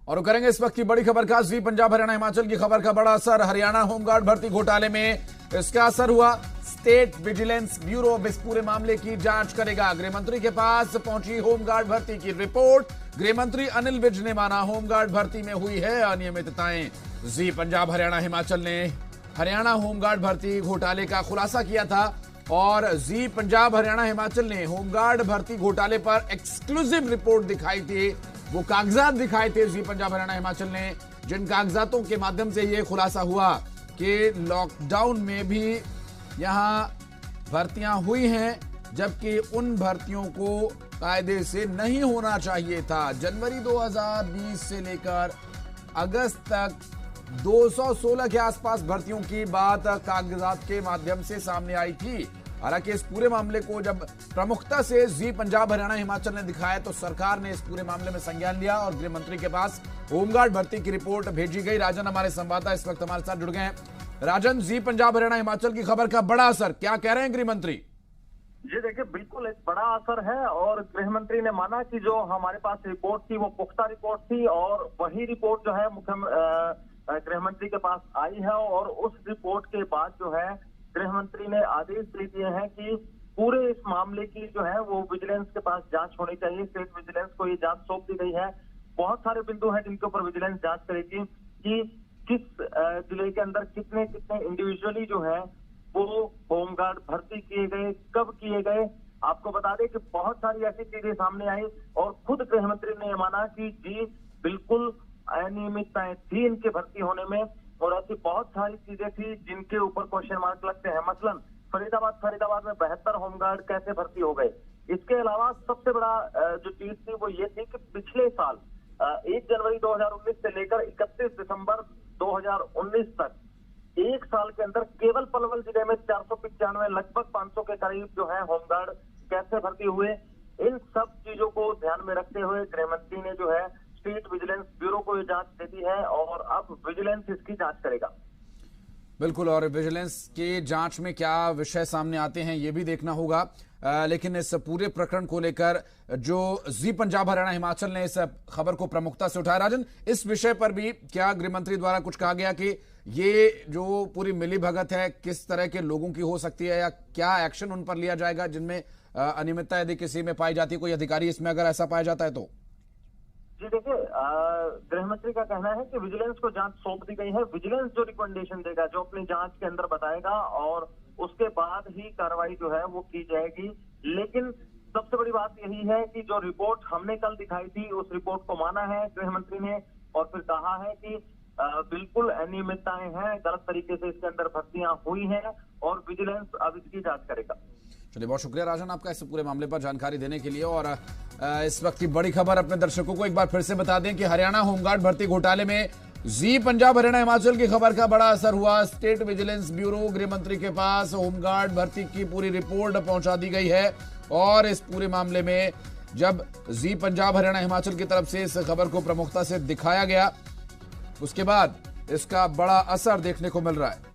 और करेंगे इस वक्त की बड़ी खबर का जी पंजाब हरियाणा हिमाचल की खबर का बड़ा असर। हरियाणा होमगार्ड भर्ती घोटाले में इसका असर हुआ। स्टेट विजिलेंस ब्यूरो अब इस पूरे मामले की जांच करेगा। गृह मंत्री के पास पहुंची होमगार्ड भर्ती की रिपोर्ट। गृह मंत्री अनिल विज ने माना होमगार्ड भर्ती में हुई है अनियमितताएं। जी पंजाब हरियाणा हिमाचल ने हरियाणा होमगार्ड भर्ती घोटाले का खुलासा किया था और जी पंजाब हरियाणा हिमाचल ने होमगार्ड भर्ती घोटाले पर एक्सक्लूसिव रिपोर्ट दिखाई थी। वो कागजात दिखाए थे जी पंजाब हरियाणा हिमाचल ने, जिन कागजातों के माध्यम से यह खुलासा हुआ कि लॉकडाउन में भी यहां भर्तियां हुई हैं, जबकि उन भर्तियों को कायदे से नहीं होना चाहिए था। जनवरी 2020 से लेकर अगस्त तक 216 के आसपास भर्तियों की बात कागजात के माध्यम से सामने आई थी। हालांकि इस पूरे मामले को जब प्रमुखता से जी पंजाब हरियाणा हिमाचल ने दिखाया तो सरकार ने इस पूरे मामले में संज्ञान लिया और गृह मंत्री के पास होमगार्ड भर्ती की रिपोर्ट भेजी गई। राजन हमारे संवाददाता इस वक्त हमारे साथ जुड़ गए हैं। राजन, जी पंजाब हरियाणा हिमाचल की खबर का बड़ा असर, क्या कह रहे हैं गृह मंत्री? जी देखिए, बिल्कुल एक बड़ा असर है और गृह मंत्री ने माना कि जो हमारे पास रिपोर्ट थी वो पुख्ता रिपोर्ट थी और वही रिपोर्ट जो है गृह मंत्री के पास आई है। और उस रिपोर्ट के बाद जो है गृह मंत्री ने आदेश दे दिए हैं कि पूरे इस मामले की जो है वो विजिलेंस के पास जांच होनी चाहिए। स्टेट विजिलेंस को ये जांच सौंप दी गई है। बहुत सारे बिंदु हैं जिनके ऊपर विजिलेंस जांच करेगी कि किस जिले के अंदर कितने कितने इंडिविजुअली जो है वो होमगार्ड भर्ती किए गए, कब किए गए। आपको बता दें कि बहुत सारी ऐसी चीजें सामने आई और खुद गृह मंत्री ने यह माना कि जी बिल्कुल अनियमितताएं थी इनके भर्ती होने में और ऐसी बहुत सारी चीजें थी जिनके ऊपर क्वेश्चन मार्क लगते हैं। मसलन फरीदाबाद में 72 होमगार्ड कैसे भर्ती हो गए। इसके अलावा सबसे बड़ा जो चीज थी वो ये थी कि पिछले साल 1 जनवरी 2019 से लेकर 31 दिसंबर 2019 तक एक साल के अंदर केवल पलवल जिले में 495 लगभग 500 के करीब जो है होमगार्ड कैसे भर्ती हुए। इन सब चीजों को ध्यान में रखते हुए गृह मंत्री ने जो है स्टेट विजिलेंस ब्यूरो को ये जांच दे दी है और अब विजिलेंस इसकी जांच करेगा। बिल्कुल, और विजिलेंस की जांच में क्या विषय सामने आते हैं ये भी देखना होगा। लेकिन इस पूरे प्रकरण को लेकर जो जी पंजाब हरियाणा हिमाचल ने इस खबर को प्रमुखता से उठाया, राजन, इस विषय पर भी क्या गृह मंत्री द्वारा कुछ कहा गया कि ये जो पूरी मिली भगत है किस तरह के लोगों की हो सकती है या क्या एक्शन उन पर लिया जाएगा जिनमें अनियमितता यदि किसी में पाई जाती है, कोई अधिकारी इसमें अगर ऐसा पाया जाता है तो? जी देखिए, गृह मंत्री का कहना है कि विजिलेंस को जांच सौंप दी गई है। विजिलेंस जो रिकमेंडेशन देगा, जो अपनी जांच के अंदर बताएगा और उसके बाद ही कार्रवाई जो है वो की जाएगी। लेकिन सबसे बड़ी बात यही है कि जो रिपोर्ट हमने कल दिखाई थी उस रिपोर्ट को माना है गृह मंत्री ने और फिर कहा है कि बिल्कुल अनियमितताएं हैं, गलत तरीके से इसके अंदर भर्तियां हुई हैं और विजिलेंस अब इसकी जांच करेगा। चलिए, बहुत शुक्रिया राजन आपका इस पूरे मामले पर जानकारी देने के लिए। और इस वक्त की बड़ी खबर अपने दर्शकों को एक बार फिर से बता दें कि हरियाणा होमगार्ड भर्ती घोटाले में जी पंजाब हरियाणा हिमाचल की खबर का बड़ा असर हुआ। स्टेट विजिलेंस ब्यूरो गृह मंत्री के पास होमगार्ड भर्ती की पूरी रिपोर्ट पहुंचा दी गई है और इस पूरे मामले में जब जी पंजाब हरियाणा हिमाचल की तरफ से इस खबर को प्रमुखता से दिखाया गया उसके बाद इसका बड़ा असर देखने को मिल रहा है।